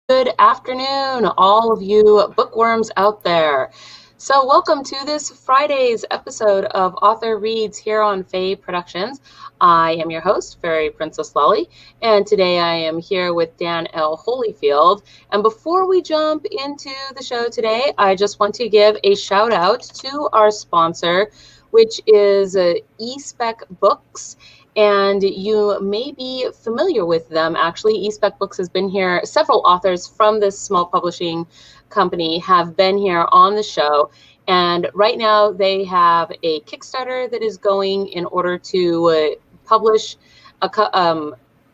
Good afternoon, all of you bookworms out there. So welcome to this Friday's episode of Author Reads here on Fae Productions. I am your host, Fairy Princess Lolly, and today I am here with Dan L. Hollifield. And before we jump into the show today, I just want to give a shout out to our sponsor, which is eSpec Books. And you may be familiar with them. Actually, eSpec Books has been here. Several authors from this small publishing company have been here on the show. And right now they have a Kickstarter that is going in order to publish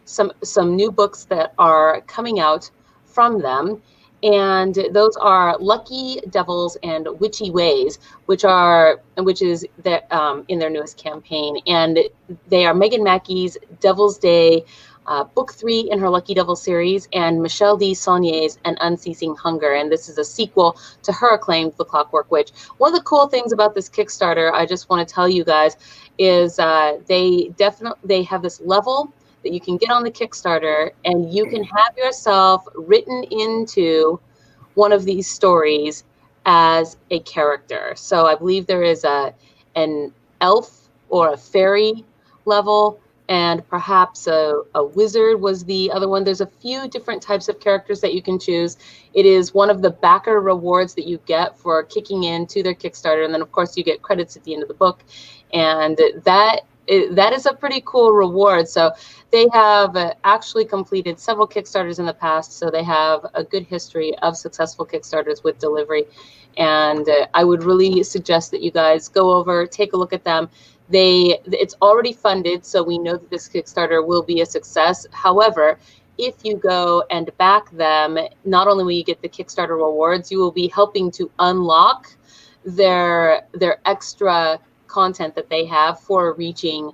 some new books that are coming out from them. And those are Lucky Devils and Witchy Ways, which is in their newest campaign. And they are Megan Mackey's Devil's Day, book 3 in her Lucky Devil series, and Michelle D. Saulnier's An Unceasing Hunger. And this is a sequel to her acclaimed The Clockwork Witch. One of the cool things about this Kickstarter, I just want to tell you guys, is they have this level that you can get on the Kickstarter, and you can have yourself written into one of these stories as a character. So I believe there is an elf or a fairy level, and perhaps a wizard was the other one. There's a few different types of characters that you can choose. It is one of the backer rewards that you get for kicking into their Kickstarter, and then of course you get credits at the end of the book, and that is a pretty cool reward. So they have actually completed several Kickstarters in the past, so they have a good history of successful Kickstarters with delivery. And I would really suggest that you guys go over, take a look at them. It's already funded, so we know that this Kickstarter will be a success. However, if you go and back them, not only will you get the Kickstarter rewards, you will be helping to unlock their extra content that they have for reaching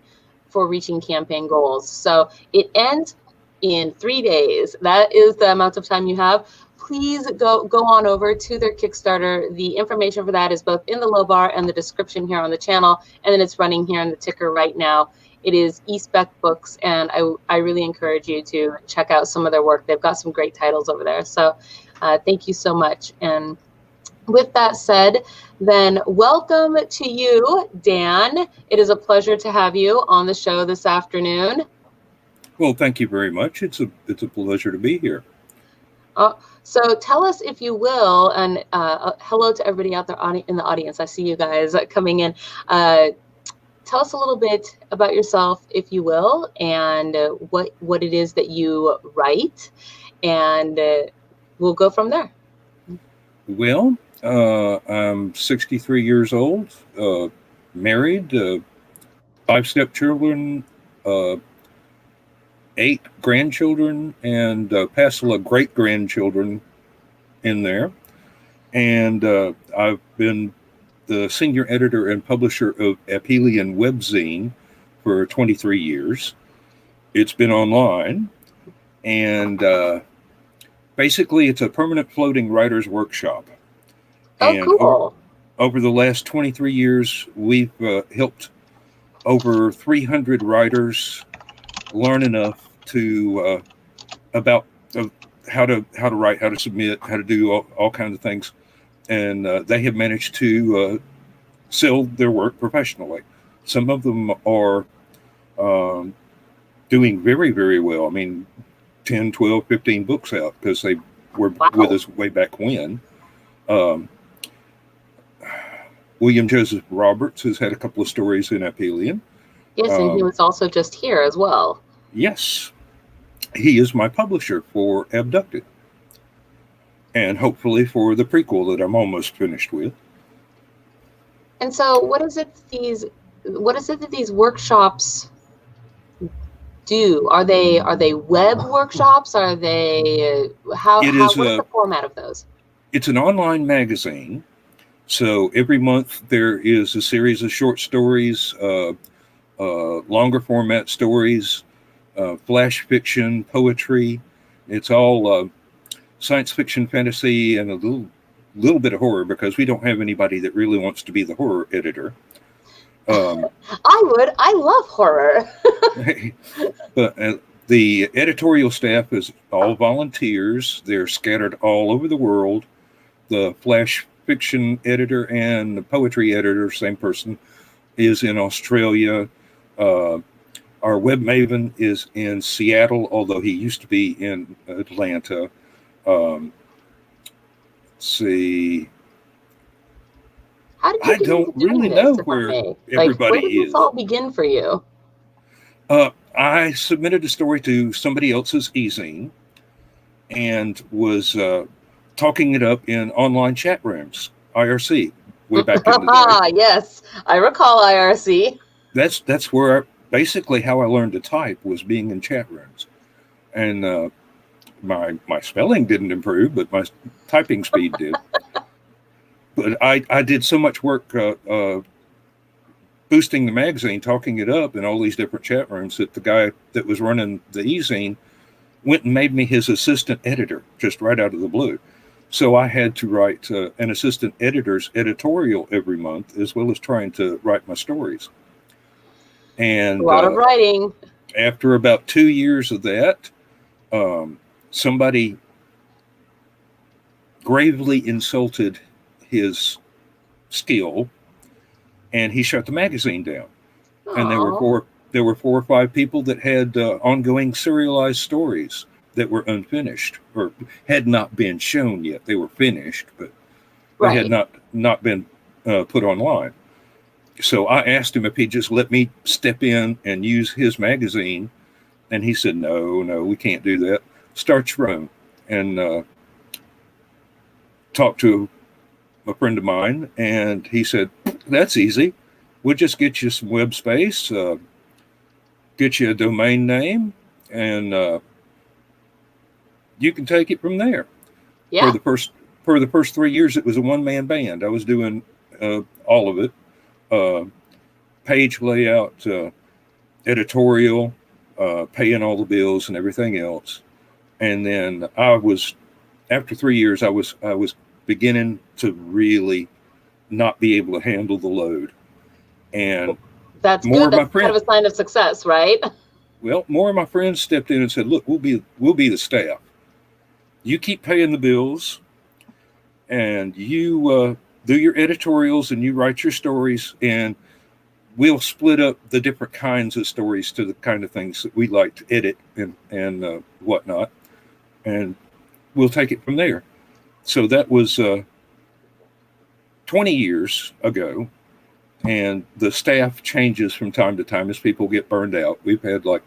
campaign goals. So it ends in 3 days. That is the amount of time you have. Please go on over to their Kickstarter. The information for that is both in the low bar and the description here on the channel, and then it's running here on the ticker right now. It is eSpec Books, and I really encourage you to check out some of their work. They've got some great titles over there. So thank you so much. And with that said, then welcome to you, Dan. It is a pleasure to have you on the show this afternoon. Well, thank you very much. It's a pleasure to be here. So tell us, if you will, and hello to everybody out there in the audience. I see you guys coming in. Tell us a little bit about yourself, if you will, and what it is that you write, and we'll go from there. Well, I'm 63 years old, married, 5 stepchildren, 8 grandchildren, and passel of great-grandchildren in there. And I've been the senior editor and publisher of Apelian Webzine for 23 years. It's been online, and basically it's a permanent floating writer's workshop. And cool. Over the last 23 years, we've helped over 300 writers learn enough to about how to write, how to submit, how to do all kinds of things, and they have managed to sell their work professionally. Some of them are doing very, very well. I mean, 10, 12, 15 books out because they were with us way back when. William Joseph Roberts has had a couple of stories in Apelian. Yes, and he was also just here as well. Yes. He is my publisher for Abducted, and hopefully for the prequel that I'm almost finished with. And so what is it that these workshops do? Are they web workshops? Are they what is the format of those? It's an online magazine. So every month there is a series of short stories, longer format stories, flash fiction, poetry. It's all science fiction, fantasy, and a little bit of horror, because we don't have anybody that really wants to be the horror editor. I love horror. But The editorial staff is all volunteers. They're scattered all over the world. The flash fiction editor and the poetry editor, same person, is in Australia. Our web maven is in Seattle, although he used to be in Atlanta. Let's see. How did you I don't really know where everybody where did is. this all begin for you? I submitted a story to somebody else's e-zine and was talking it up in online chat rooms, IRC, way back in the day. Yes, I recall IRC. That's where basically how I learned to type was being in chat rooms. And my spelling didn't improve, but my typing speed did. But I did so much work boosting the magazine, talking it up in all these different chat rooms that the guy that was running the e-zine went and made me his assistant editor just right out of the blue. So I had to write an assistant editor's editorial every month, as well as trying to write my stories. And a lot of writing. After about 2 years of that, somebody gravely insulted his skill, and he shut the magazine down. Aww. And there were 4 or 5 people that had ongoing serialized stories that were unfinished or had not been shown yet. They were finished, but they had not been put online. So I asked him if he'd just let me step in and use his magazine, and he said, no, we can't do that. Start your own. And talked to a friend of mine, and he said, that's easy. We'll just get you some web space, get you a domain name, and you can take it from there. Yeah. For the first 3 years, it was a one-man band. I was doing all of it, page layout, editorial, paying all the bills and everything else. And then after 3 years, I was beginning to really not be able to handle the load. And that's good. That's kind of a sign of success, right? Well, more of my friends stepped in and said, look, we'll be the staff. You keep paying the bills, and you do your editorials, and you write your stories, and we'll split up the different kinds of stories to the kind of things that we like to edit and whatnot, and we'll take it from there. So that was 20 years ago, and the staff changes from time to time as people get burned out. We've had like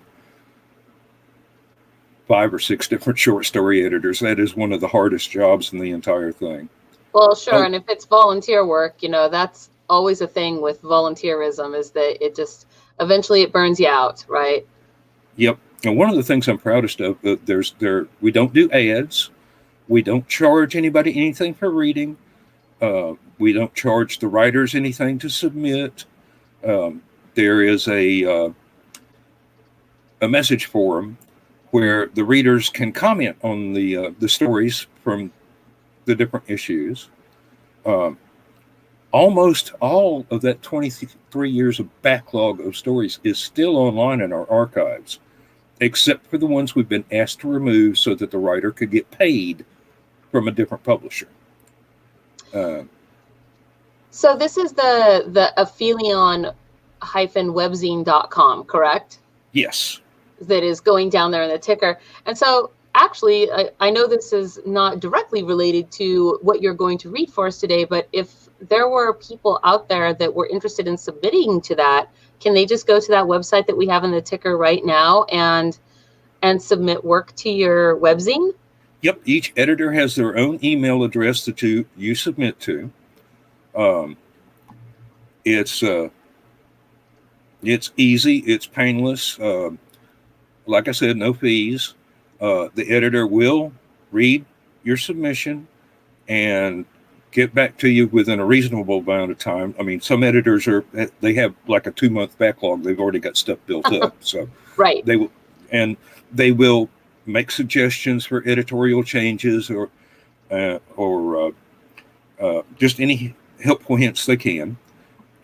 5 or 6 different short story editors. That is one of the hardest jobs in the entire thing. Well, sure. And if it's volunteer work, that's always a thing with volunteerism, is that it just eventually it burns you out, right? Yep. And one of the things I'm proudest of, we don't do ads. We don't charge anybody anything for reading. We don't charge the writers anything to submit. There is a message forum where the readers can comment on the stories from the different issues. Almost all of that 23 years of backlog of stories is still online in our archives, except for the ones we've been asked to remove so that the writer could get paid from a different publisher. So this is the aphelion-webzine.com, correct? Yes. That is going down there in the ticker. And so actually, I know this is not directly related to what you're going to read for us today, but if there were people out there that were interested in submitting to that, can they just go to that website that we have in the ticker right now and submit work to your webzine? Yep. Each editor has their own email address that you submit to. It's easy. It's painless. Like I said, no fees. The editor will read your submission and get back to you within a reasonable amount of time. I mean, some editors they have like a 2-month backlog. They've already got stuff built up. So right. They will make suggestions for editorial changes or just any helpful hints they can,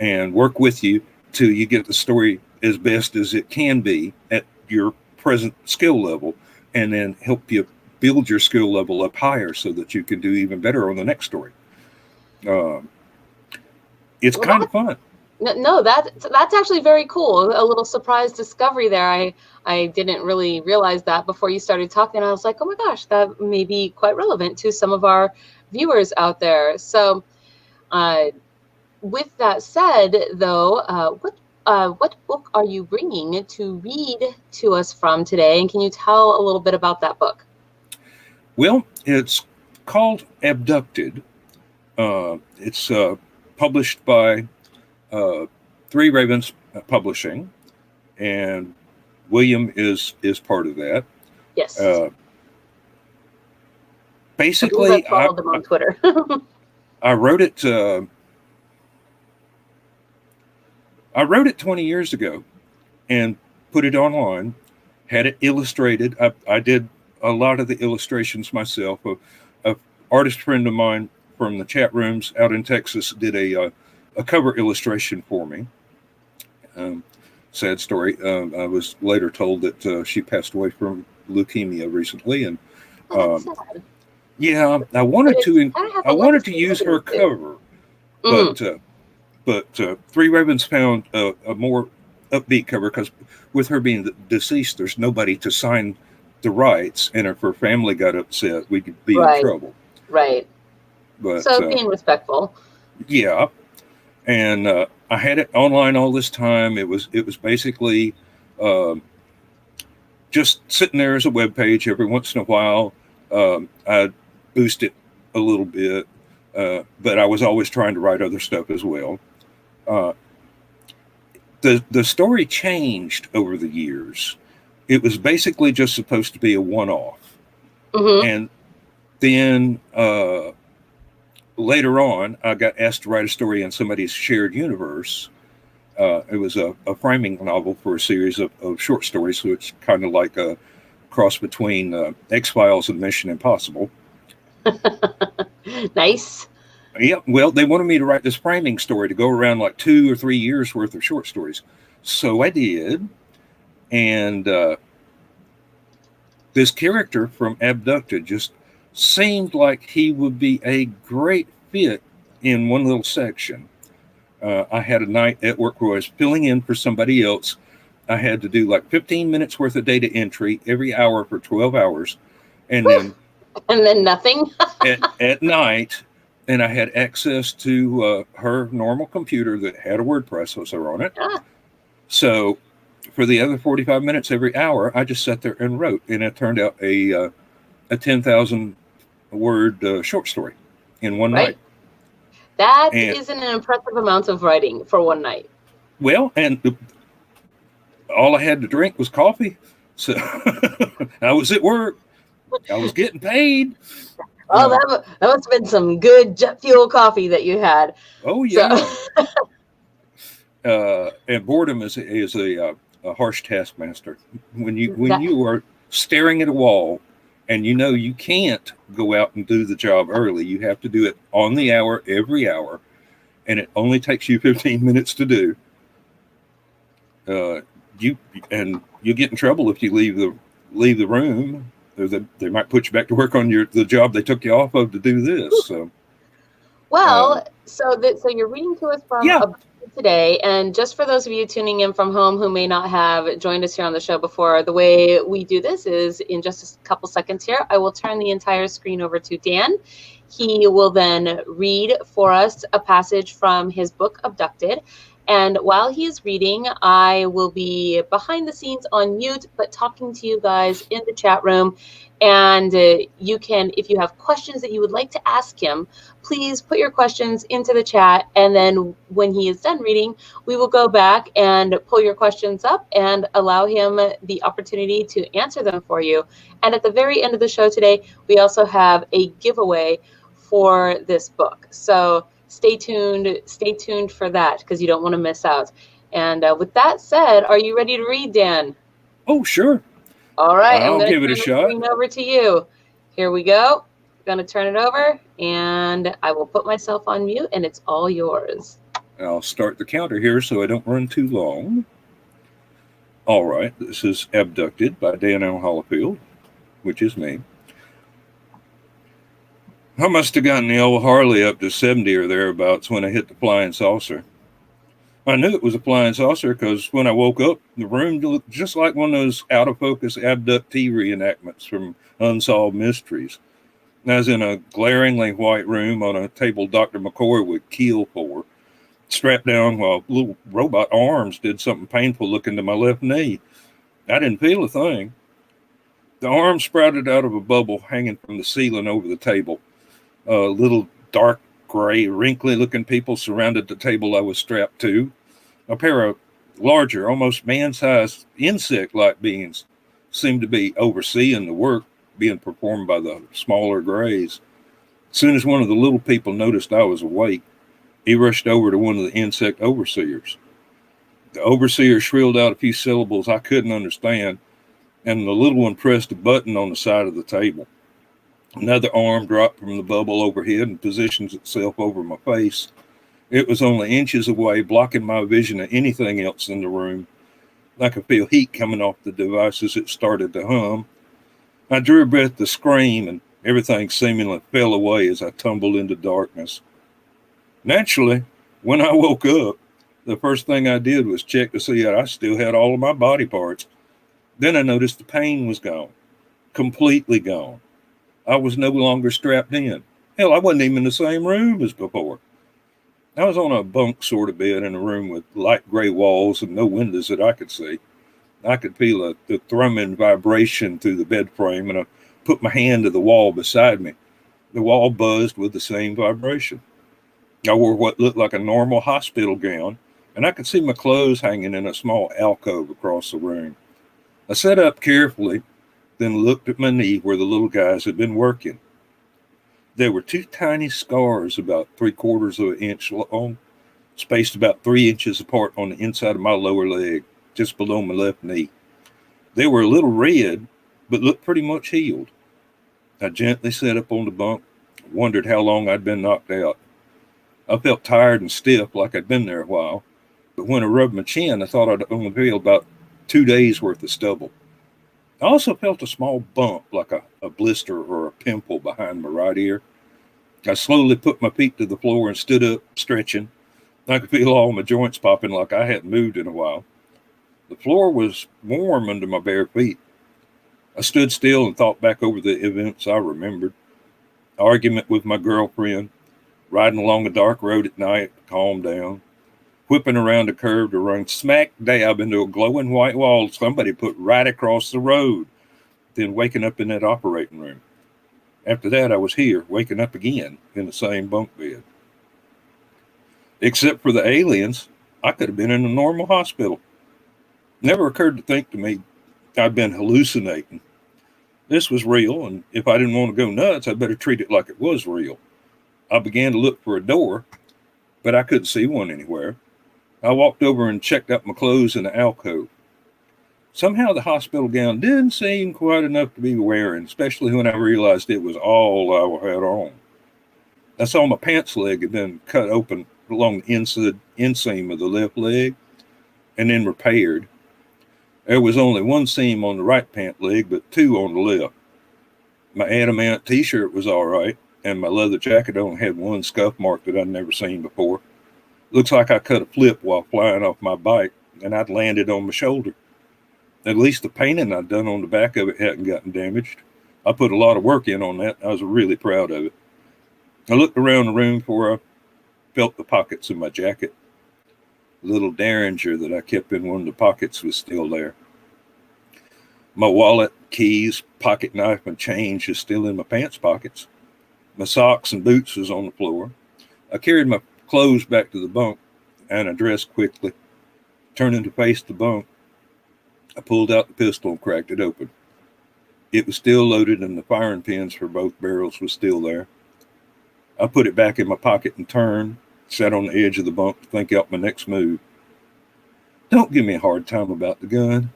and work with you till you get the story as best as it can be at your present skill level, and then help you build your skill level up higher so that you can do even better on the next story. It's kind of fun. No, that's actually very cool. A little surprise discovery there. I didn't really realize that before you started talking. I was like, oh my gosh, that may be quite relevant to some of our viewers out there. So with that said, though, what book are you bringing to read to us from today? And can you tell a little bit about that book? Well, it's called Abducted. It's published by Three Ravens Publishing, and William is part of that. Yes. Basically, I followed them on Twitter. I wrote it. I wrote it 20 years ago, and put it online. Had it illustrated. I did a lot of the illustrations myself. A artist friend of mine from the chat rooms out in Texas did a cover illustration for me. Sad story. I was later told that she passed away from leukemia recently, and yeah, I wanted to use her cover, but Three Ravens found a more upbeat cover, because with her being deceased, there's nobody to sign the rights, and if her family got upset, we could be in trouble. Right. But so being respectful. Yeah. And I had it online all this time. It was basically just sitting there as a web page. Every once in a while, I'd boost it a little bit, but I was always trying to write other stuff as well. The story changed over the years. It was basically just supposed to be a one-off. And then later on, I got asked to write a story in somebody's shared universe. It was a framing novel for a series of short stories, so it's kind of like a cross between X-Files and Mission Impossible. Nice. Yeah, well, they wanted me to write this framing story to go around like 2 or 3 years worth of short stories. So I did. And this character from Abducted just seemed like he would be a great fit in one little section. I had a night at work where I was filling in for somebody else. I had to do like 15 minutes worth of data entry every hour for 12 hours. And then nothing at night. And I had access to her normal computer that had a word processor on it. So for the other 45 minutes every hour, I just sat there and wrote. And it turned out a 10,000 word short story in one night. That is an impressive amount of writing for one night. Well, and all I had to drink was coffee. So I was at work. I was getting paid. Oh, that must have been some good jet fuel coffee that you had. Oh, yeah. And boredom is a harsh taskmaster. When you are staring at a wall and you can't go out and do the job early, you have to do it on the hour, every hour, and it only takes you 15 minutes to do. You get in trouble if you leave the room. They might put you back to work on the job they took you off of to do this. So, so you're reading to us from today, and just for those of you tuning in from home who may not have joined us here on the show before, the way we do this is in just a couple seconds here, I will turn the entire screen over to Dan. He will then read for us a passage from his book, Abducted. And while he is reading, I will be behind the scenes on mute, but talking to you guys in the chat room. And you can, if you have questions that you would like to ask him, please put your questions into the chat. And then when he is done reading, we will go back and pull your questions up and allow him the opportunity to answer them for you. And at the very end of the show today, we also have a giveaway for this book. So stay tuned for that, because you don't want to miss out. And with that said, are you ready to read, Dan? Oh, sure. All right, I'll give it a shot. I'm going to turn the screen over to you. Here we go. I'm going to turn it over, and I will put myself on mute, and it's all yours. I'll start the counter here so I don't run too long. All right, this is Abducted by Dan L. Hollifield, which is me. I must have gotten the old Harley up to 70 or thereabouts when I hit the flying saucer. I knew it was a flying saucer because when I woke up, the room looked just like one of those out-of-focus abductee reenactments from Unsolved Mysteries. I was in a glaringly white room on a table Dr. McCoy would keel for, strapped down while little robot arms did something painful looking to my left knee. I didn't feel a thing. The arm sprouted out of a bubble hanging from the ceiling over the table. Little dark gray, wrinkly-looking people surrounded the table I was strapped to. A pair of larger, almost man-sized insect-like beings seemed to be overseeing the work being performed by the smaller grays. As soon as one of the little people noticed I was awake, he rushed over to one of the insect overseers. The overseer shrilled out a few syllables I couldn't understand, and the little one pressed a button on the side of the table. Another arm dropped from the bubble overhead and positions itself over my face. It was only inches away, blocking my vision of anything else in the room. I could feel heat coming off the device as it started to hum. I drew a breath to scream, and everything seemingly fell away as I tumbled into darkness. Naturally, when I woke up, the first thing I did was check to see that I still had all of my body parts. Then I noticed the pain was gone, completely gone. I was no longer strapped in. Hell, I wasn't even in the same room as before. I was on a bunk sort of bed in a room with light gray walls and no windows that I could see. I could feel the thrumming vibration through the bed frame, and I put my hand to the wall beside me. The wall buzzed with the same vibration. I wore what looked like a normal hospital gown, and I could see my clothes hanging in a small alcove across the room. I sat up carefully, then looked at my knee where the little guys had been working. There were two tiny scars about 3/4 of an inch long, spaced about 3 inches apart on the inside of my lower leg, just below my left knee. They were a little red, but looked pretty much healed. I gently sat up on the bunk, wondered how long I'd been knocked out. I felt tired and stiff, like I'd been there a while, but when I rubbed my chin, I thought I'd only feel about 2 days worth of stubble. I also felt a small bump, like a blister or a pimple behind my right ear. I slowly put my feet to the floor and stood up, stretching. I could feel all my joints popping like I hadn't moved in a while. The floor was warm under my bare feet. I stood still and thought back over the events I remembered. Argument with my girlfriend, riding along a dark road at night to calm down, whipping around a curve to run smack dab into a glowing white wall somebody put right across the road, then waking up in that operating room. After that, I was here, waking up again in the same bunk bed. Except for the aliens, I could have been in a normal hospital. Never occurred to think to me I'd been hallucinating. This was real, and if I didn't want to go nuts, I'd better treat it like it was real. I began to look for a door, but I couldn't see one anywhere. I walked over and checked out my clothes in the alcove. Somehow the hospital gown didn't seem quite enough to be wearing, especially when I realized it was all I had on. I saw my pants leg had been cut open along the inseam of the left leg and then repaired. There was only one seam on the right pant leg, but two on the left. My adamant t-shirt was all right, and my leather jacket only had one scuff mark that I'd never seen before. Looks like I cut a flip while flying off my bike, and I'd landed on my shoulder. At least the painting I'd done on the back of it hadn't gotten damaged. I put a lot of work in on that. I was really proud of it. I looked around the room before I felt the pockets of my jacket. The little derringer that I kept in one of the pockets was still there. My wallet, keys, pocket knife, and change is still in my pants pockets. My socks and boots was on the floor. I carried my clothes back to the bunk, and I dressed quickly. Turning to face the bunk, I pulled out the pistol and cracked it open. It was still loaded, and the firing pins for both barrels was still there. I put it back in my pocket and turned, sat on the edge of the bunk to think out my next move. Don't give me a hard time about the gun.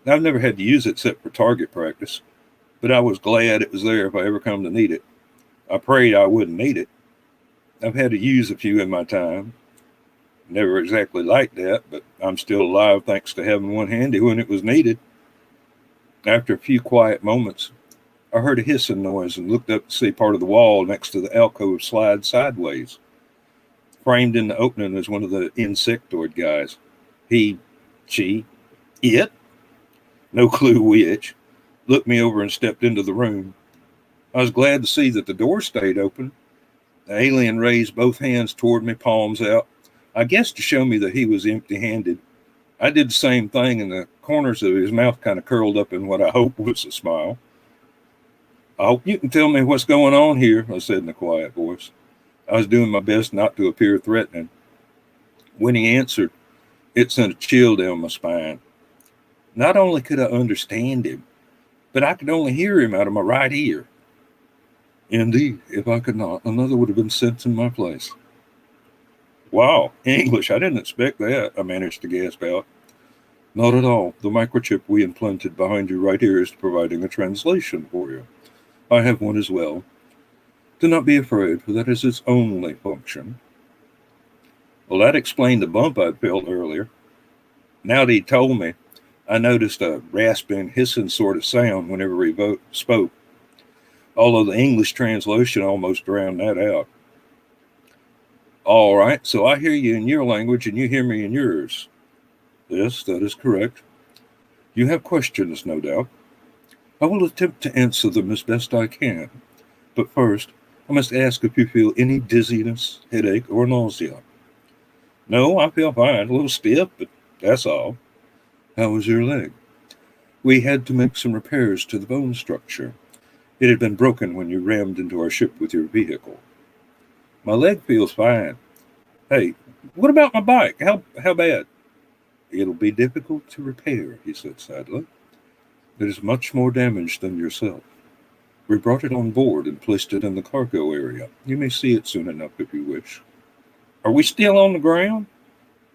I've never had to use it except for target practice, but I was glad it was there if I ever come to need it. I prayed I wouldn't need it. I've had to use a few in my time. Never exactly liked that, but I'm still alive thanks to having one handy when it was needed. After a few quiet moments, I heard a hissing noise and looked up to see part of the wall next to the alcove slide sideways. Framed in the opening was one of the insectoid guys. She, it, no clue which, looked me over and stepped into the room. I was glad to see that the door stayed open. The alien raised both hands toward me, palms out, I guess to show me that he was empty-handed. I did the same thing, and the corners of his mouth kind of curled up in what I hope was a smile. I hope you can tell me what's going on here, I said in a quiet voice. I was doing my best not to appear threatening. When he answered, it sent a chill down my spine. Not only could I understand him, but I could only hear him out of my right ear. Indeed, if I could not, another would have been sent in my place. Wow, English, I didn't expect that, I managed to gasp out. Not at all. The microchip we implanted behind you right here is providing a translation for you. I have one as well. Do not be afraid, for that is its only function. Well, that explained the bump I'd felt earlier. Now that he told me, I noticed a rasping, hissing sort of sound whenever he spoke, although the English translation almost drowned that out. All right, so I hear you in your language and you hear me in yours. Yes, that is correct. You have questions, no doubt. I will attempt to answer them as best I can. But first, I must ask if you feel any dizziness, headache, or nausea. No, I feel fine, a little stiff, but that's all. How was your leg? We had to make some repairs to the bone structure. It had been broken when you rammed into our ship with your vehicle. My leg feels fine. Hey, what about my bike? How bad? It'll be difficult to repair, he said sadly. It is much more damaged than yourself. We brought it on board and placed it in the cargo area. You may see it soon enough if you wish. Are we still on the ground?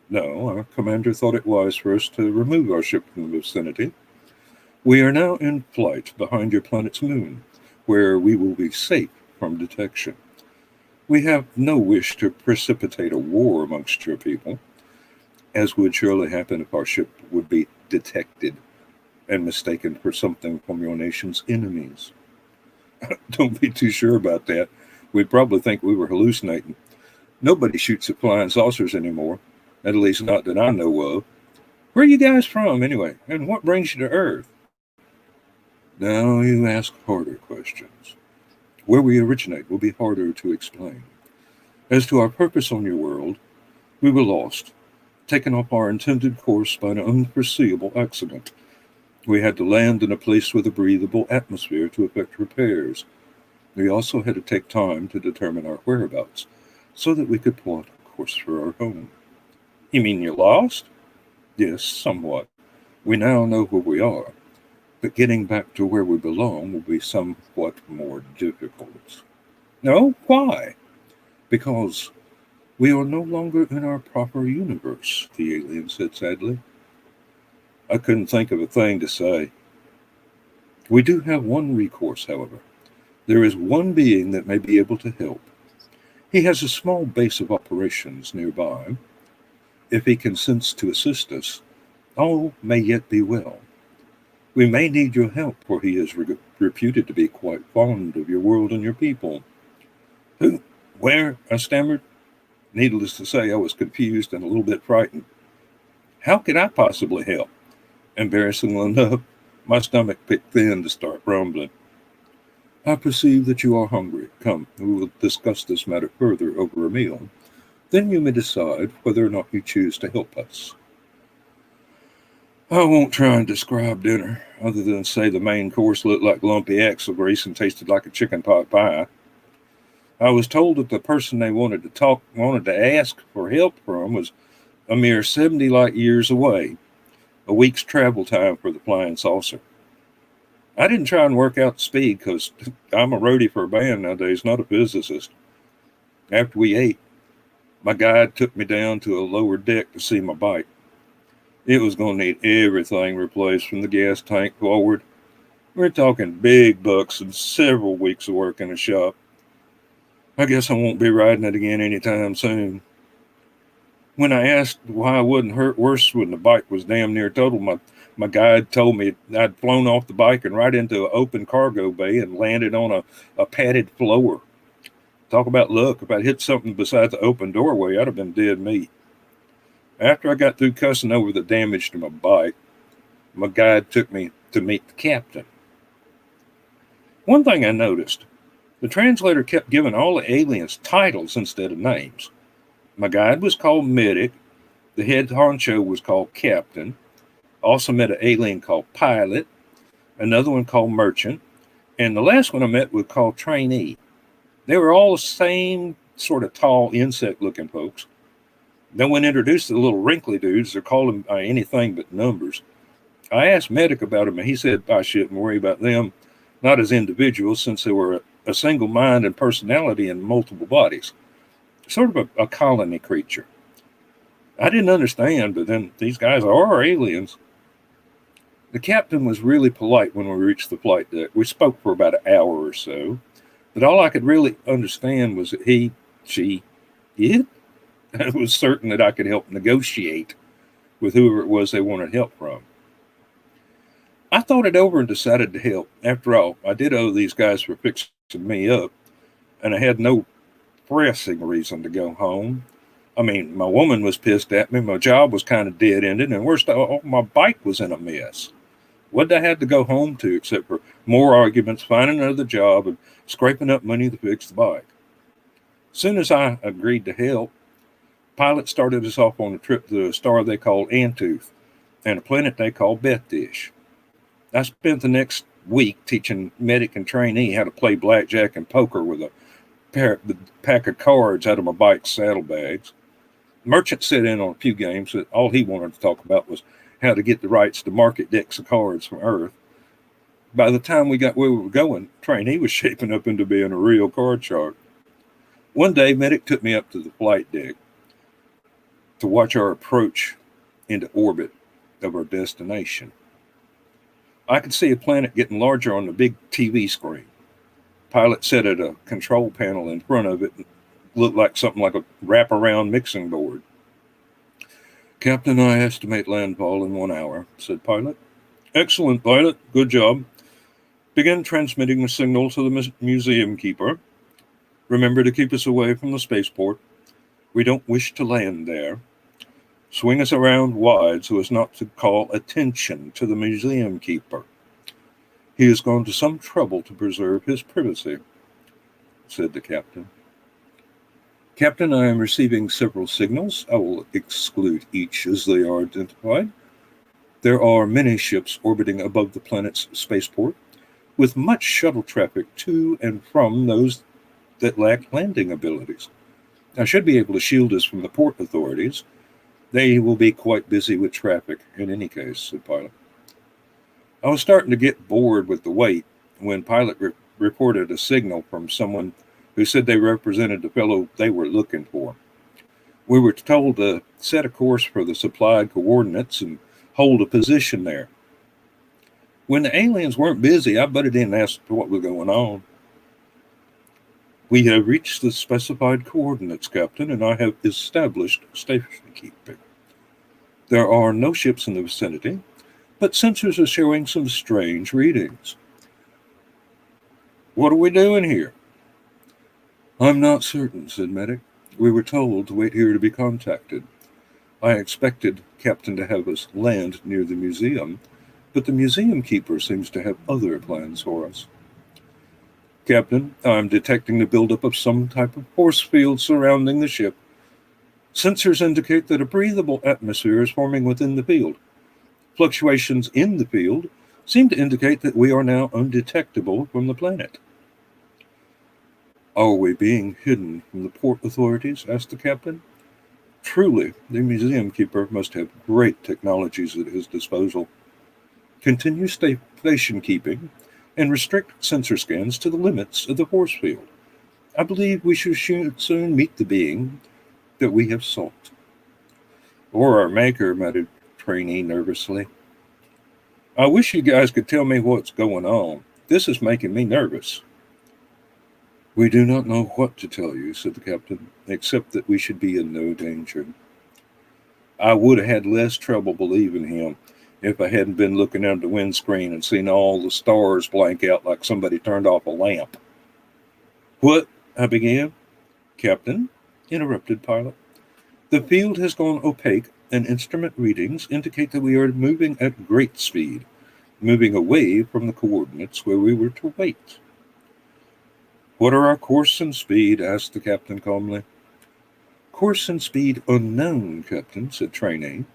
No, our commander thought it wise for us to remove our ship from the vicinity. We are now in flight behind your planet's moon, where we will be safe from detection. We have no wish to precipitate a war amongst your people, as would surely happen if our ship would be detected and mistaken for something from your nation's enemies. Don't be too sure about that. We'd probably think we were hallucinating. Nobody shoots at flying saucers anymore, at least not that I know of. Where are you guys from, anyway, and what brings you to Earth? Now you ask harder questions. Where we originate will be harder to explain. As to our purpose on your world, we were lost, taken off our intended course by an unforeseeable accident. We had to land in a place with a breathable atmosphere to effect repairs. We also had to take time to determine our whereabouts, so that we could plot a course for our home. You mean you're lost? Yes, somewhat. We now know where we are, but getting back to where we belong will be somewhat more difficult. No? Why? Because we are no longer in our proper universe, the alien said sadly. I couldn't think of a thing to say. We do have one recourse, however. There is one being that may be able to help. He has a small base of operations nearby. If he consents to assist us, all may yet be well. We may need your help, for he is reputed to be quite fond of your world and your people. Who? Where? I stammered. Needless to say, I was confused and a little bit frightened. How could I possibly help? Embarrassingly enough, my stomach picked thin to start rumbling. I perceive that you are hungry. Come, we will discuss this matter further over a meal. Then you may decide whether or not you choose to help us. I won't try and describe dinner, other than say the main course looked like lumpy axle grease and tasted like a chicken pot pie. I was told that the person they wanted to ask for help from was a mere 70 light years away, a week's travel time for the flying saucer. I didn't try and work out the speed because I'm a roadie for a band nowadays, not a physicist. After we ate, my guide took me down to a lower deck to see my bike. It was going to need everything replaced from the gas tank forward. We're talking big bucks and several weeks of work in a shop. I guess I won't be riding it again anytime soon. When I asked why I wouldn't hurt worse when the bike was damn near total, my guide told me I'd flown off the bike and right into an open cargo bay and landed on a padded floor. Talk about luck. If I'd hit something beside the open doorway, I'd have been dead meat. After I got through cussing over the damage to my bike, my guide took me to meet the captain. One thing I noticed, the translator kept giving all the aliens titles instead of names. My guide was called Medic, the head honcho was called Captain, also met an alien called Pilot, another one called Merchant, and the last one I met was called Trainee. They were all the same sort of tall insect-looking folks. Then when introduced to the little wrinkly dudes, they're called them by anything but numbers. I asked Medic about them, and he said I shouldn't worry about them, not as individuals, since they were a single mind and personality in multiple bodies. Sort of a colony creature. I didn't understand, but then these guys are aliens. The captain was really polite when we reached the flight deck. We spoke for about an hour or so, but all I could really understand was that he, she, it. I was certain that I could help negotiate with whoever it was they wanted help from. I thought it over and decided to help. After all, I did owe these guys for fixing me up, and I had no pressing reason to go home. I mean, my woman was pissed at me, my job was kind of dead-ended, and worst of all, my bike was in a mess. What did I have to go home to except for more arguments, finding another job, and scraping up money to fix the bike? As soon as I agreed to help, Pilot started us off on a trip to a star they called Antooth and a planet they called Bethdish. I spent the next week teaching Medic and Trainee how to play blackjack and poker with a pack of cards out of my bike's saddlebags. Merchant set in on a few games, but all he wanted to talk about was how to get the rights to market decks of cards from Earth. By the time we got where we were going, Trainee was shaping up into being a real card shark. One day, Medic took me up to the flight deck to watch our approach into orbit of our destination. I could see a planet getting larger on the big TV screen. Pilot sat at a control panel in front of it and looked like something like a wraparound mixing board. Captain, I estimate landfall in 1 hour, said Pilot. Excellent, Pilot. Good job. Begin transmitting the signal to the museum keeper. Remember to keep us away from the spaceport. We don't wish to land there. Swing us around wide so as not to call attention to the museum keeper. He has gone to some trouble to preserve his privacy, said the captain. Captain, I am receiving several signals. I will exclude each as they are identified. There are many ships orbiting above the planet's spaceport, with much shuttle traffic to and from those that lack landing abilities. I should be able to shield us from the port authorities. They will be quite busy with traffic in any case, said Pilot. I was starting to get bored with the wait when Pilot reported a signal from someone who said they represented the fellow they were looking for. We were told to set a course for the supplied coordinates and hold a position there. When the aliens weren't busy, I butted in and asked what was going on. We have reached the specified coordinates, Captain, and I have established station keeping. There are no ships in the vicinity, but sensors are showing some strange readings. What are we doing here? I'm not certain, said Medic. We were told to wait here to be contacted. I expected Captain to have us land near the museum, but the museum keeper seems to have other plans for us. Captain, I'm detecting the buildup of some type of force field surrounding the ship. Sensors indicate that a breathable atmosphere is forming within the field. Fluctuations in the field seem to indicate that we are now undetectable from the planet. Are we being hidden from the port authorities? Asked the captain. Truly, the museum keeper must have great technologies at his disposal. Continue station keeping and restrict sensor scans to the limits of the force field. I believe we should soon meet the being that we have sought. Or our maker, muttered Trainee nervously. I wish you guys could tell me what's going on. This is making me nervous. We do not know what to tell you, said the captain, except that we should be in no danger. I would have had less trouble believing him if I hadn't been looking out the windscreen and seen all the stars blank out like somebody turned off a lamp. What? I began. Captain, interrupted Pilot. The field has gone opaque, and instrument readings indicate that we are moving at great speed, moving away from the coordinates where we were to wait. What are our course and speed? Asked the captain calmly. Course and speed unknown, Captain, said Trainee.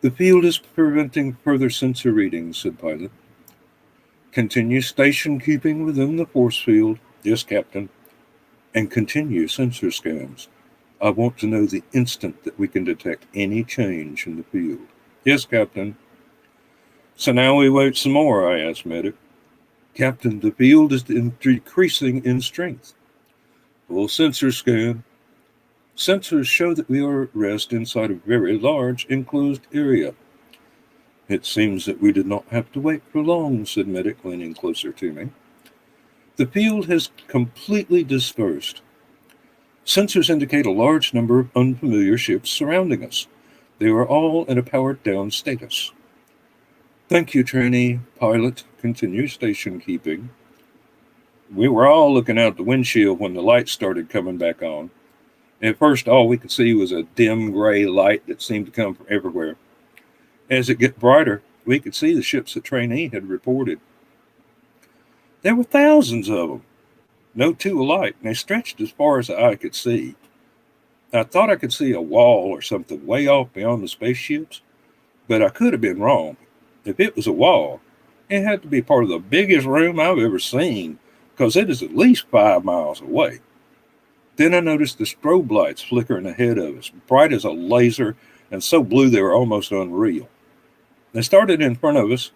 The field is preventing further sensor readings, said Pilot. Continue station keeping within the force field. Yes, Captain. And continue sensor scans. I want to know the instant that we can detect any change in the field. Yes, Captain. So now we wait some more, I asked Medic. Captain, the field is decreasing in strength. Full sensor scan. Sensors show that we are at rest inside a very large enclosed area. It seems that we did not have to wait for long, said Medic, leaning closer to me. The field has completely dispersed. Sensors indicate a large number of unfamiliar ships surrounding us. They are all in a powered-down status. Thank you, Trainee. Pilot, continue station keeping. We were all looking out the windshield when the lights started coming back on. At first, all we could see was a dim gray light that seemed to come from everywhere. As it got brighter, we could see the ships that Trainee had reported. There were thousands of them. No two alike, and they stretched as far as the eye could see. I thought I could see a wall or something way off beyond the spaceships, but I could have been wrong. If it was a wall, it had to be part of the biggest room I've ever seen, because it is at least 5 miles away. Then I noticed the strobe lights flickering ahead of us, bright as a laser and so blue they were almost unreal. They started in front of us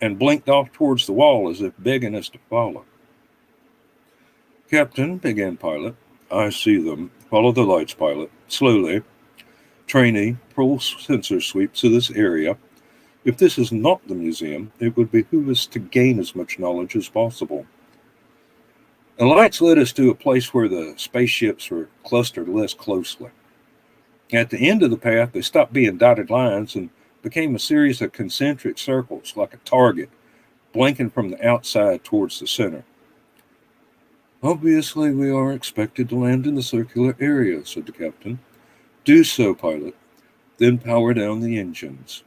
and blinked off towards the wall as if begging us to follow. Captain, began Pilot. I see them. Follow the lights, Pilot. Slowly. Trainee, full sensor sweep to this area. If this is not the museum, it would behoove us to gain as much knowledge as possible. The lights led us to a place where the spaceships were clustered less closely. At the end of the path, they stopped being dotted lines and became a series of concentric circles, like a target, blinking from the outside towards the center. Obviously, we are expected to land in the circular area, said the captain. Do so, Pilot. Then power down the engines.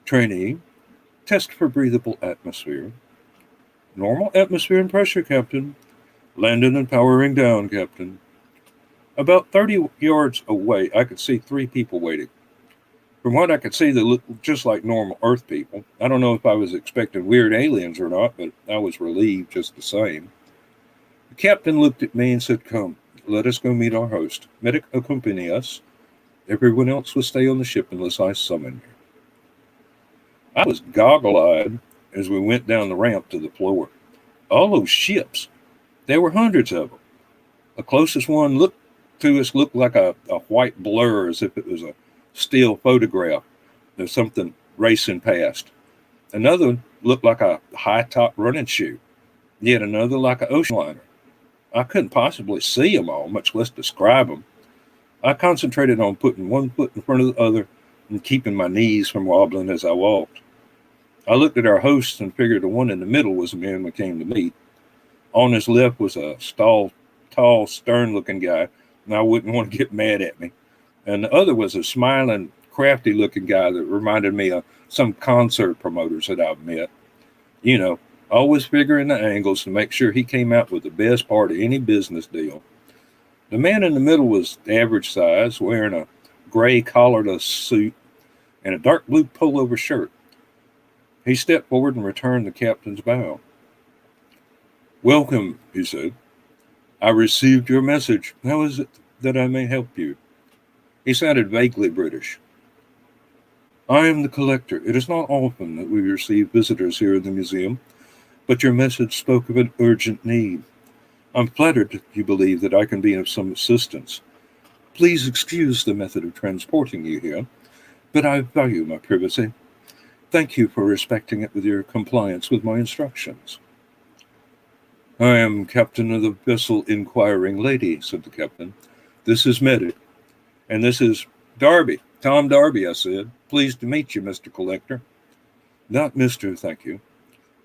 Trainee, test for breathable atmosphere. Normal atmosphere and pressure, Captain. Landing and powering down, Captain. About 30 yards away, I could see 3 people waiting. From what I could see, they looked just like normal Earth people. I don't know if I was expecting weird aliens or not, but I was relieved just the same. The captain looked at me and said, Come, let us go meet our host. Medic, accompany us. Everyone else will stay on the ship unless I summon you. I was goggle-eyed as we went down the ramp to the floor. All those ships. There were hundreds of them. The closest one looked like a white blur, as if it was a still photograph of something racing past. Another looked like a high-top running shoe. Yet another like an ocean liner. I couldn't possibly see them all, much less describe them. I concentrated on putting one foot in front of the other and keeping my knees from wobbling as I walked. I looked at our hosts and figured the one in the middle was the man we came to meet. On his left was a tall, stern-looking guy, and I wouldn't want to get mad at me. And the other was a smiling, crafty-looking guy that reminded me of some concert promoters that I've met. You know, always figuring the angles to make sure he came out with the best part of any business deal. The man in the middle was average size, wearing a gray collarless suit and a dark blue pullover shirt. He stepped forward and returned the captain's bow. Welcome, he said. I received your message. How is it that I may help you? He sounded vaguely British. I am the collector. It is not often that we receive visitors here in the museum, but your message spoke of an urgent need. I'm flattered that you believe that I can be of some assistance. Please excuse the method of transporting you here, but I value my privacy. Thank you for respecting it with your compliance with my instructions. I am captain of the vessel Inquiring Lady, said the captain. This is Medic, and this is Darby, Tom Darby, I said. Pleased to meet you, Mr. Collector. Not Mr., thank you.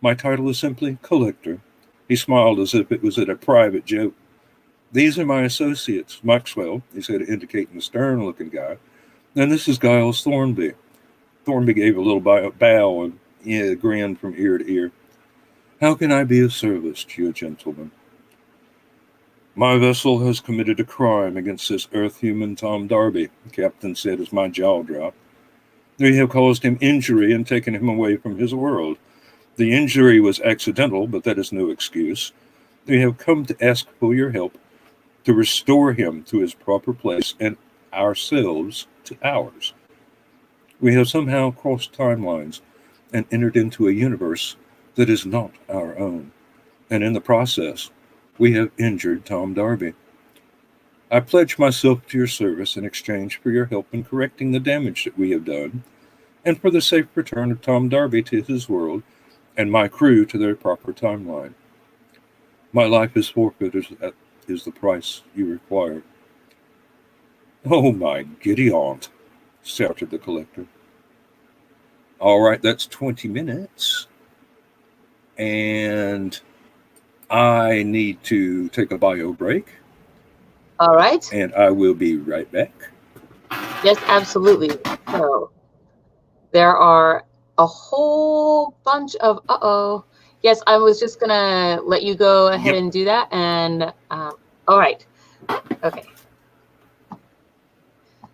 My title is simply Collector. He smiled as if it was a private joke. These are my associates, Maxwell, he said, indicating the stern-looking guy. And this is Giles Thornby. Thornby gave a little bow and grinned from ear to ear. How can I be of service to you, gentlemen? My vessel has committed a crime against this earth-human Tom Darby, the captain said as my jaw dropped. We have caused him injury and taken him away from his world. The injury was accidental, but that is no excuse. We have come to ask for your help to restore him to his proper place and ourselves to ours. We have somehow crossed timelines and entered into a universe that is not our own. And in the process, we have injured Tom Darby. I pledge myself to your service in exchange for your help in correcting the damage that we have done, and for the safe return of Tom Darby to his world, and my crew to their proper timeline. My life is forfeited is the price you require. Oh my giddy aunt, shouted the collector. All right, that's 20 minutes. And I need to take a bio break. All right. And I will be right back. Yes, absolutely. So there are a whole bunch of, Yes, I was just going to let you go ahead and do that. And all right. Okay.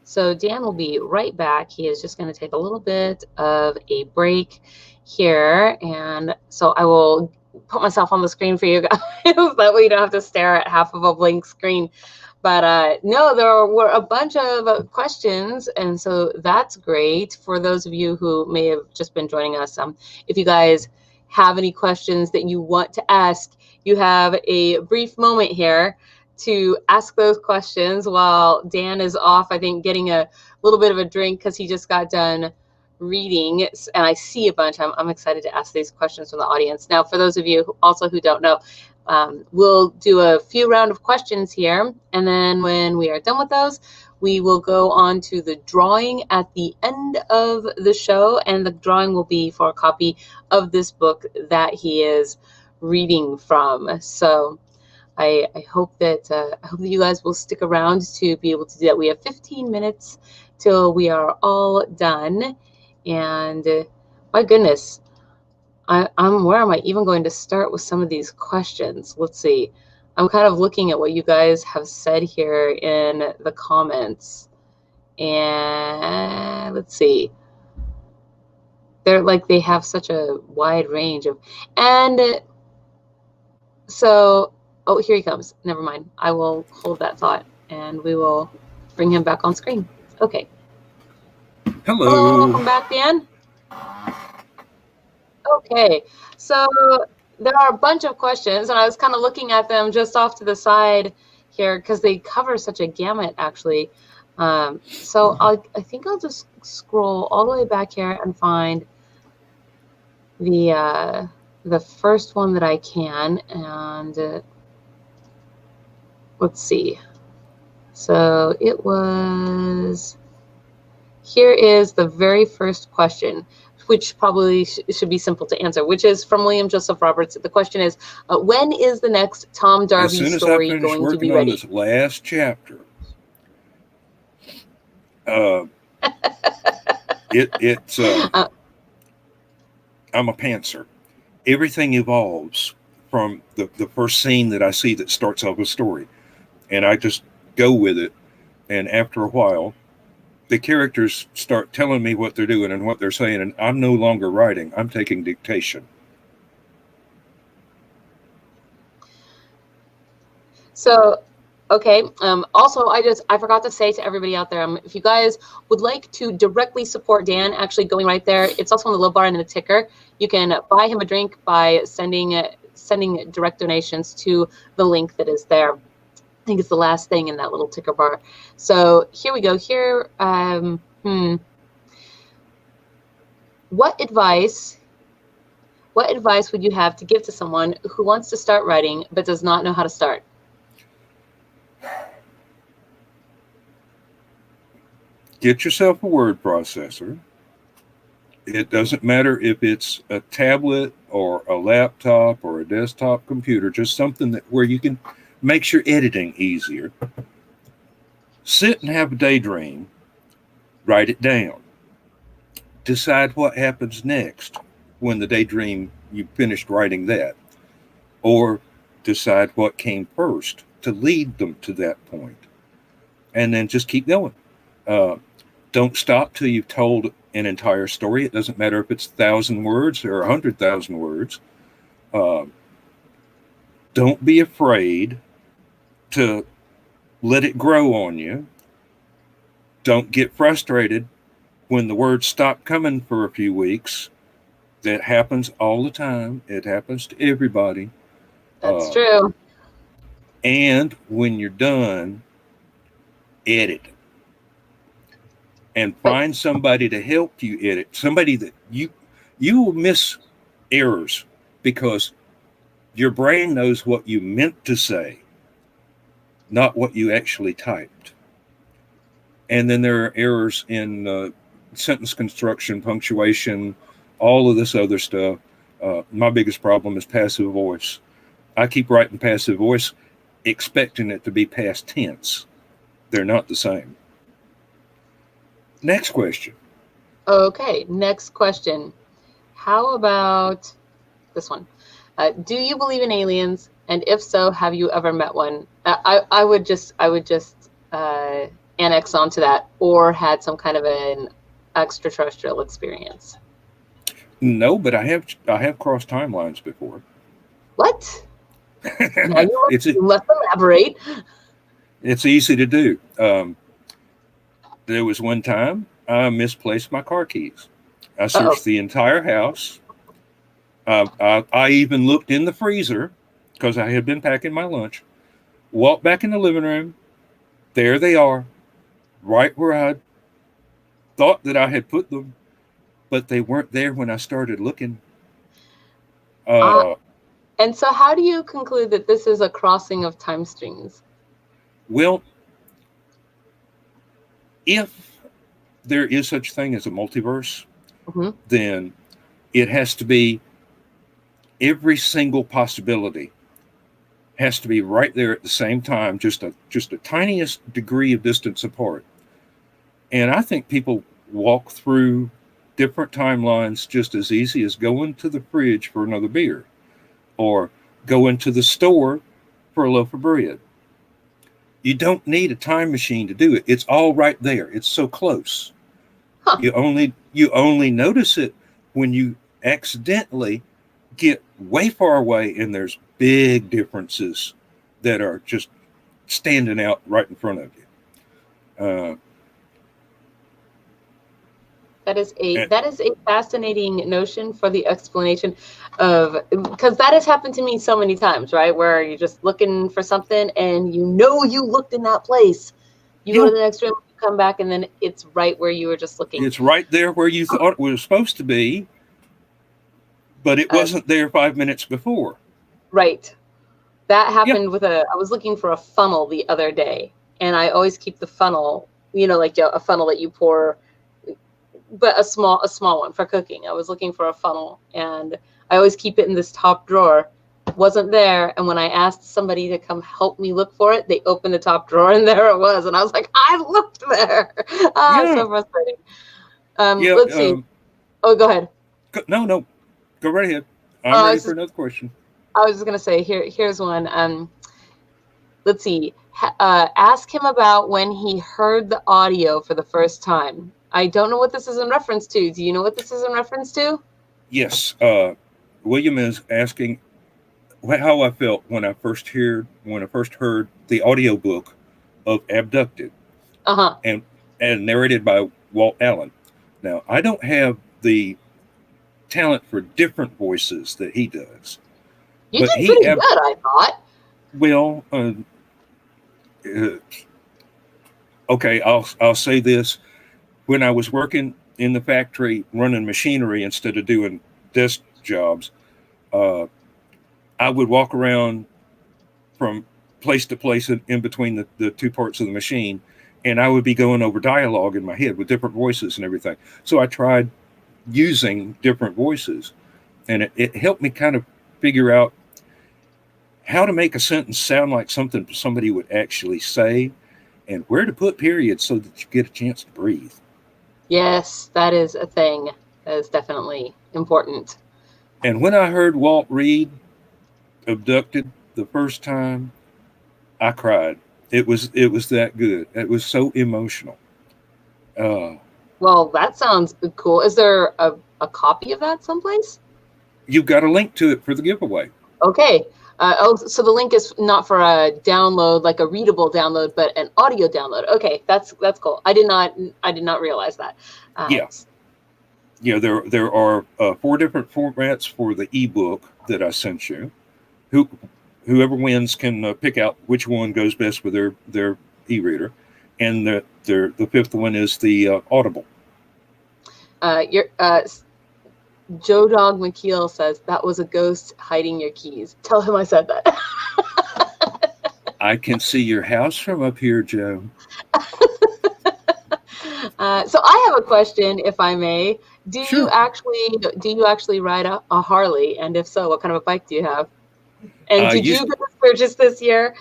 So Dan will be right back. He is just going to take a little bit of a break here. And so I will put myself on the screen for you guys. That way you don't have to stare at half of a blank screen. But no, there were a bunch of questions. And so that's great for those of you who may have just been joining us. If you guys have any questions that you want to ask, you have a brief moment here to ask those questions while Dan is off, I think, getting a little bit of a drink because he just got done reading. And I see a bunch. I'm excited to ask these questions from the audience. Now, for those of you who don't know, we'll do a few round of questions here. And then when we are done with those, we will go on to the drawing at the end of the show. And the drawing will be for a copy of this book that he is reading from. So I hope that you guys will stick around to be able to do that. We have 15 minutes till we are all done. And my goodness, where am I even going to start with some of these questions? Let's see. I'm kind of looking at what you guys have said here in the comments. And let's see. They're like, they have such a wide range of, and so, oh, here he comes. Never mind. I will hold that thought and we will bring him back on screen. Okay. Hello. Welcome back, Dan. Okay, so there are a bunch of questions, and I was kind of looking at them just off to the side here because they cover such a gamut, actually. So I think I'll just scroll all the way back here and find the first one that I can, and let's see. So it was, here is the very first question, which probably should be simple to answer, which is from William Joseph Roberts. The question is, when is the next Tom Darby story going to be ready? As soon as I finish working on this last chapter, I'm a pantser. Everything evolves from the first scene that I see that starts off a story. And I just go with it. And after a while, the characters start telling me what they're doing and what they're saying, and I'm no longer writing. I'm taking dictation. So, okay. Also, I forgot to say to everybody out there, if you guys would like to directly support Dan, actually going right there, it's also on the little bar and the ticker. You can buy him a drink by sending direct donations to the link that is there. I think it's the last thing in that little ticker bar. So here we go. Here, what advice would you have to give to someone who wants to start writing but does not know how to start? Get yourself a word processor. It doesn't matter if it's a tablet or a laptop or a desktop computer, just something that where you can make your editing easier. Sit and have a daydream, write it down. Decide what happens next when the daydream you finished writing that, or decide what came first to lead them to that point, and then just keep going. Uh, don't stop till you've told an entire story. It doesn't matter if it's 1,000 words or 100,000 words. Uh, don't be afraid to let it grow on you. Don't get frustrated when the words stop coming for a few weeks. That happens all the time. It happens to everybody. That's true. And when you're done, edit. And find somebody to help you edit. Somebody that you will miss errors because your brain knows what you meant to say, not what you actually typed. And then there are errors in sentence construction, punctuation, all of this other stuff. My biggest problem is passive voice. I keep writing passive voice, expecting it to be past tense. They're not the same. Next question. Okay, next question. How about this one? Do you believe in aliens? And if so, have you ever met one? I would just annex onto that, or had some kind of an extraterrestrial experience. No, but I have crossed timelines before. What? Now you must elaborate. It's easy to do. There was one time I misplaced my car keys. I searched the entire house. I even looked in the freezer because I had been packing my lunch. Walked back in the living room. There they are, right where I thought that I had put them, but they weren't there when I started looking. And so how do you conclude that this is a crossing of time streams? Well, if there is such thing as a multiverse, then it has to be every single possibility has to be right there at the same time, just a tiniest degree of distance apart. And I think people walk through different timelines just as easy as going to the fridge for another beer or going to the store for a loaf of bread. You don't need a time machine to do it. It's all right there. It's so close. Huh. You only notice it when you accidentally get way far away and there's big differences that are just standing out right in front of you. That is a fascinating notion for the explanation of, because that has happened to me so many times, right? Where you're just looking for something and you looked in that place. You go to the next room, you come back, and then it's right where you were just looking. It's right there where you thought it was supposed to be, but it wasn't there 5 minutes before. Right. That happened with I was looking for a funnel the other day, and I always keep the funnel, like a funnel that you pour, but a small one for cooking. I was looking for a funnel, and I always keep it in this top drawer. Wasn't there, and when I asked somebody to come help me look for it, they opened the top drawer, and there it was, and I was like, I looked there. So frustrating. Let's see. Oh, go ahead. No, go right ahead. I'm ready for another question. I was just gonna say, here's one. Let's see. Ask him about when he heard the audio for the first time. I don't know what this is in reference to. Do you know what this is in reference to? Yes. William is asking how I felt when I first heard the audiobook of Abducted, and narrated by Walt Allen. Now, I don't have the talent for different voices that he does. You did pretty good, I thought. Well, okay, I'll say this. When I was working in the factory running machinery instead of doing desk jobs, I would walk around from place to place in between the two parts of the machine, and I would be going over dialogue in my head with different voices and everything. So I tried using different voices, and it helped me kind of figure out how to make a sentence sound like something somebody would actually say, and where to put periods so that you get a chance to breathe. Yes, that is a thing. That is definitely important. And when I heard Walt read Abducted the first time, I cried. It was that good. It was so emotional. Well, that sounds cool. Is there a copy of that someplace? You've got a link to it for the giveaway. Okay. So the link is not for a download, like a readable download, but an audio download. Okay, that's cool. I did not realize that. Yes. Yeah, there are 4 different formats for the ebook that I sent you. Whoever wins can pick out which one goes best with their e-reader, and the 5th one is the Audible. Joe Dog McKeel says that was a ghost hiding your keys. Tell him I said that. I can see your house from up here, Joe. So I have a question, if I may. Do Sure. you actually ride a Harley? And if so, what kind of a bike do you have? And did you get this purchase this year?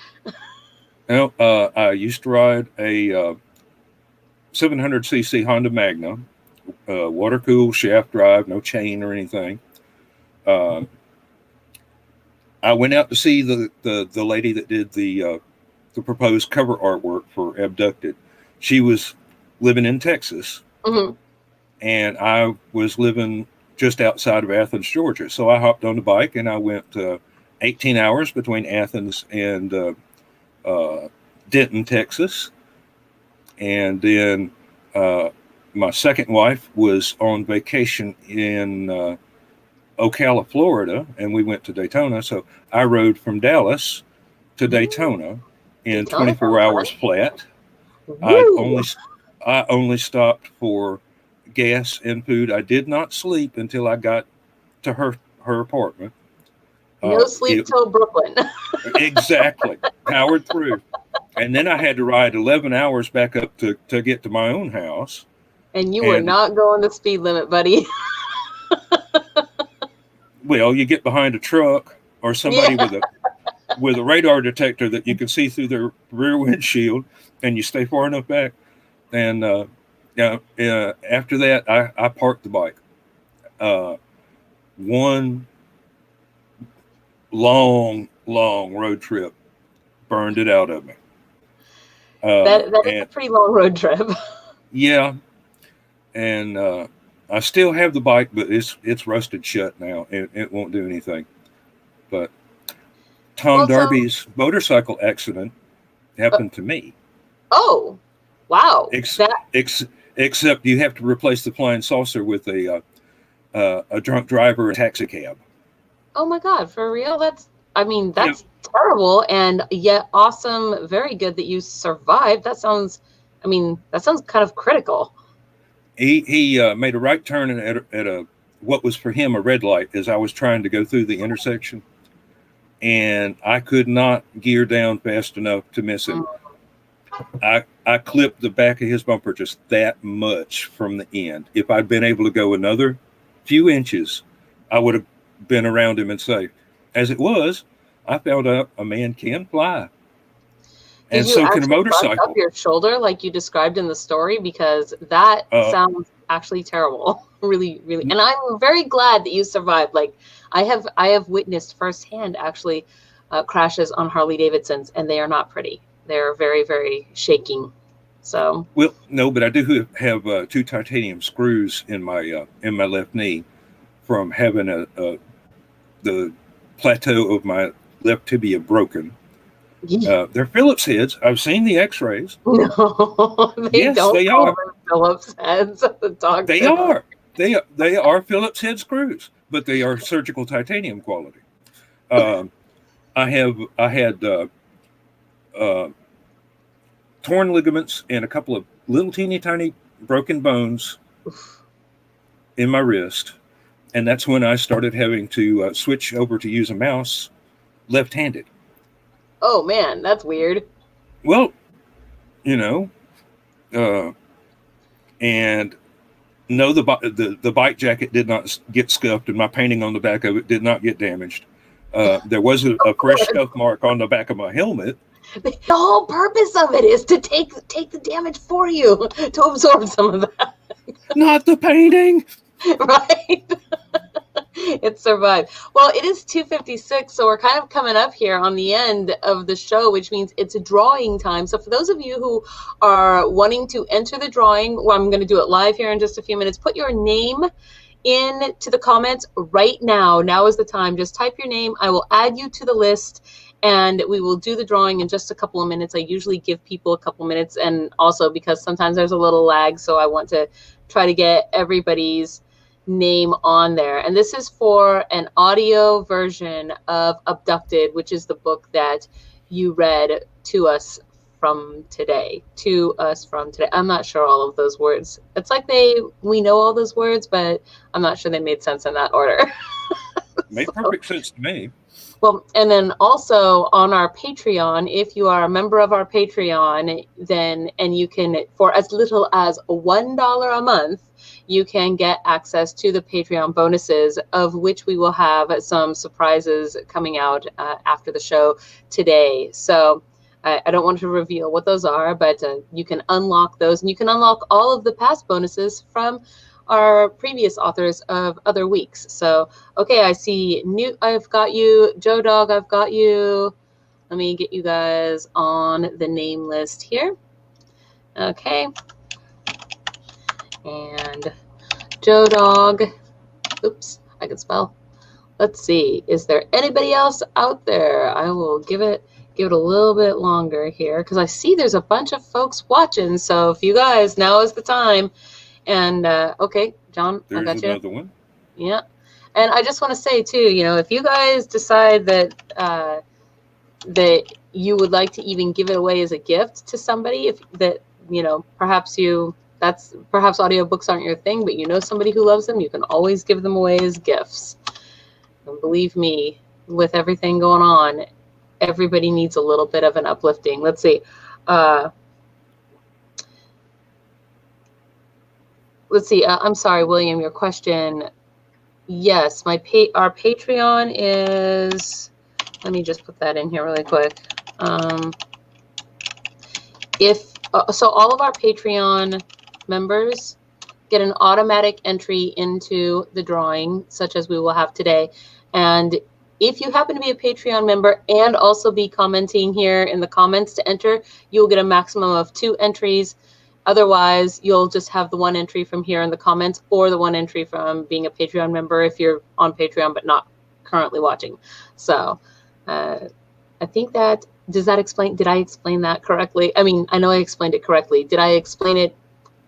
No, I used to ride a 700cc Honda Magna, water-cooled shaft drive, no chain or anything. I went out to see the lady that did the proposed cover artwork for Abducted. She was living in Texas, Mm-hmm. and I was living just outside of Athens, Georgia. So I hopped on the bike and I went 18 hours between Athens and Denton, Texas. And then my second wife was on vacation in Ocala, Florida, and we went to Daytona. So I rode from Dallas to Daytona in 24 hours flat. I only stopped for gas and food. I did not sleep until I got to her apartment. No sleep till Brooklyn. Exactly. Powered through. And then I had to ride 11 hours back up to get to my own house. And you were not going the speed limit, buddy. Well, you get behind a truck or somebody with a radar detector that you can see through their rear windshield, and you stay far enough back. And after that, I parked the bike. One long road trip burned it out of me. That is a pretty long road trip. Yeah, and I still have the bike, but it's rusted shut now. It won't do anything. But Tom Darby's motorcycle accident happened to me. Oh, wow! Except you have to replace the flying saucer with a drunk driver and taxi cab. Oh my God, for real? That's terrible, and yet awesome. Very good that you survived. That sounds kind of critical. He made a right turn at a what was for him a red light as I was trying to go through the intersection, and I could not gear down fast enough to miss him. I clipped the back of his bumper just that much from the end. If I'd been able to go another few inches, I would have been around him and safe. As it was, I found out a man can fly. And so can a motorcycle. Up your shoulder like you described in the story, because that sounds actually terrible. Really, really. And I'm very glad that you survived. Like I have witnessed firsthand actually crashes on Harley Davidsons, and they are not pretty. They're very, very shaking. So well, no, but I do have 2 titanium screws in my left knee from having the plateau of my left tibia broken. They're Phillips heads. I've seen the X-rays. No, they are Phillips heads. They are. They are Phillips head screws, but they are surgical titanium quality. I had torn ligaments and a couple of little teeny tiny broken bones in my wrist, and that's when I started having to switch over to use a mouse left-handed. Oh man, that's weird. Well, you know, And no, the bike jacket did not get scuffed, and my painting on the back of it did not get damaged. There was a fresh scuff mark on the back of my helmet. The whole purpose of it is to take the damage for you, to absorb some of that. Not the painting. Right. It survived. Well, it is 2:56, so we're kind of coming up here on the end of the show, which means it's a drawing time. So for those of you who are wanting to enter the drawing, well, I'm going to do it live here in just a few minutes. Put your name into the comments right now. Now is the time. Just type your name. I will add you to the list, and we will do the drawing in just a couple of minutes. I usually give people a couple minutes, and also because sometimes there's a little lag, so I want to try to get everybody's name on there. And this is for an audio version of Abducted, which is the book that you read to us from today. I'm not sure all of those words. It's like we know all those words, but I'm not sure they made sense in that order. Made perfect sense to me. Well, and then also on our Patreon, if you are a member of our Patreon, and you can, for as little as $1 a month, you can get access to the Patreon bonuses, of which we will have some surprises coming out after the show today. So I don't want to reveal what those are, but you can unlock those, and you can unlock all of the past bonuses from our previous authors of other weeks. So, okay, I see Newt, I've got you. Joe Dog, I've got you. Let me get you guys on the name list here. Okay. And Joe Dog. Oops, I can spell. Let's see. Is there anybody else out there? I will give it a little bit longer here, because I see there's a bunch of folks watching. So if you guys, now is the time. And okay, John, There's I got you. another one. Yeah. And I just want to say too, if you guys decide that that you would like to even give it away as a gift to somebody, perhaps audiobooks aren't your thing, but somebody who loves them, you can always give them away as gifts. And believe me, with everything going on, everybody needs a little bit of an uplifting. Let's see. I'm sorry, William, your question. Yes, our Patreon is, let me just put that in here really quick. So all of our Patreon members get an automatic entry into the drawing, such as we will have today. And if you happen to be a Patreon member and also be commenting here in the comments to enter, you'll get a maximum of 2 entries. Otherwise, you'll just have the 1 entry from here in the comments, or the 1 entry from being a Patreon member if you're on Patreon but not currently watching. So I think did I explain that correctly? I mean, I know I explained it correctly. Did I explain it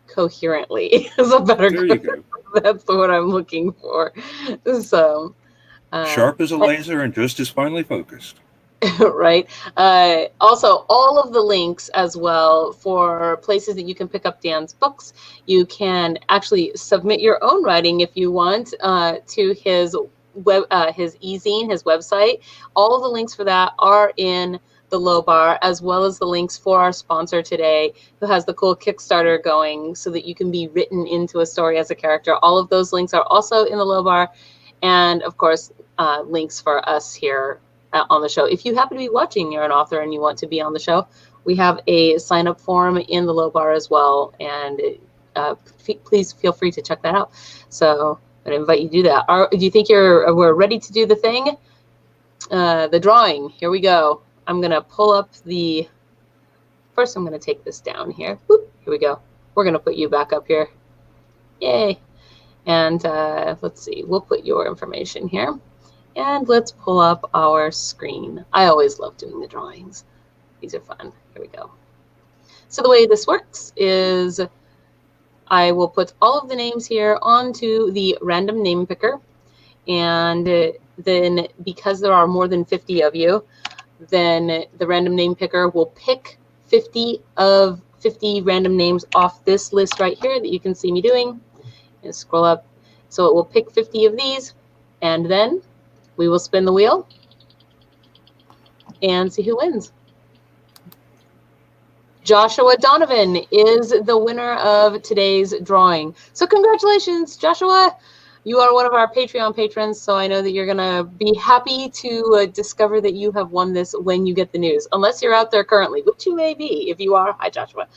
coherently? Is a better There you go. That's what I'm looking for. So sharp as a laser and just as finely focused. Right. Also, all of the links as well for places that you can pick up Dan's books. You can actually submit your own writing if you want to his his e-zine, his website. All of the links for that are in the low bar, as well as the links for our sponsor today, who has the cool Kickstarter going so that you can be written into a story as a character. All of those links are also in the low bar. And of course, links for us here on the show. If you happen to be watching, you're an author and you want to be on the show, we have a sign-up form in the low bar as well. And please feel free to check that out. So I invite you to do that. Do you think we're ready to do the thing? The drawing. Here we go. I'm going to pull up first I'm going to take this down here. Whoop, here we go. We're going to put you back up here. Yay. And let's see, we'll put your information here. And let's pull up our screen. I always love doing the drawings. These are fun. Here we go. So the way this works is I will put all of the names here onto the random name picker. And then because there are more than 50 of you, then the random name picker will pick 50 random names off this list right here that you can see me doing. And scroll up. So it will pick 50 of these, and then we will spin the wheel and see who wins. Joshua Donovan is the winner of today's drawing. So congratulations, Joshua. You are one of our Patreon patrons, so I know that you're going to be happy to discover that you have won this when you get the news, unless you're out there currently, which you may be. If you are, hi, Joshua.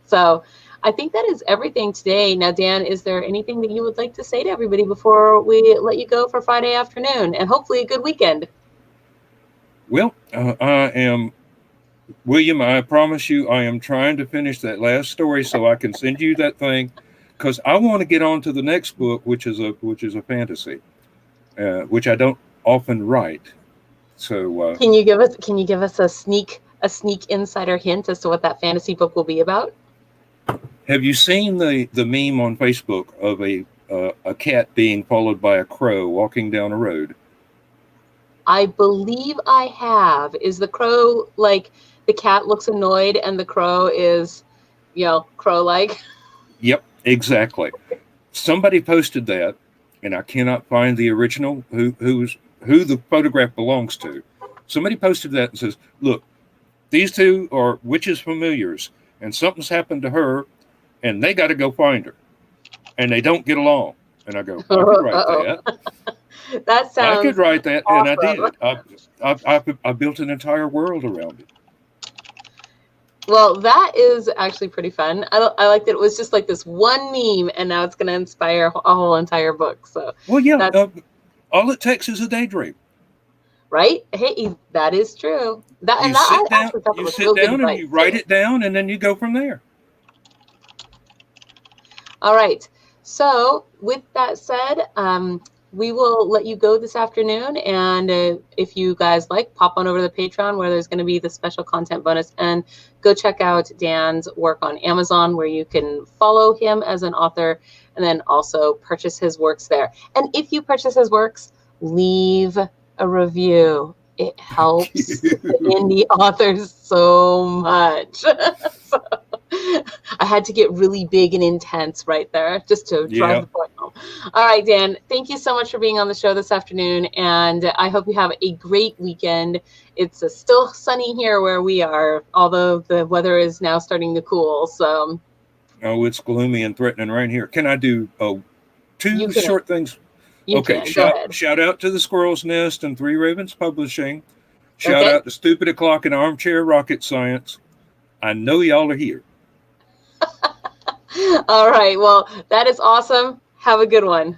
So I think that is everything today. Now, Dan, is there anything that you would like to say to everybody before we let you go for Friday afternoon and hopefully a good weekend? Well, I am, William, I promise you, I am trying to finish that last story so I can send you that thing, because I want to get on to the next book, which is a fantasy, which I don't often write. So can you give us a sneak insider hint as to what that fantasy book will be about? Have you seen the meme on Facebook of a cat being followed by a crow walking down a road? I believe I have. Is the crow like the cat looks annoyed and the crow is, crow-like? Yep, exactly. Somebody posted that, and I cannot find the original who the photograph belongs to. Somebody posted that and says, "Look, these two are witches familiars, and something's happened to her, and they got to go find her, and they don't get along." And I go, "I could write that. That sounds. I could write that," awesome. and I did. I built an entire world around it. Well, that is actually pretty fun. I like that it was just like this one meme, and now it's going to inspire a whole entire book. So, well, yeah, all it takes is a daydream. Right? Hey, that is true. You sit down and you write it down, and then you go from there. All right. So, with that said, we will let you go this afternoon, and if you guys like, pop on over to the Patreon where there's going to be the special content bonus, and go check out Dan's work on Amazon where you can follow him as an author and then also purchase his works there. And if you purchase his works, leave a review. It helps the indie authors so much. So, I had to get really big and intense right there just to drive the point home. All right, Dan, thank you so much for being on the show this afternoon, and I hope you have a great weekend. It's still sunny here where we are, although the weather is now starting to cool. So, oh, it's gloomy and threatening right here. Can I do two short things? Okay, shout out to the Squirrel's Nest and Three Ravens Publishing. Shout out to Stupid O'Clock and Armchair Rocket Science. I know y'all are here. All right. Well, that is awesome. Have a good one.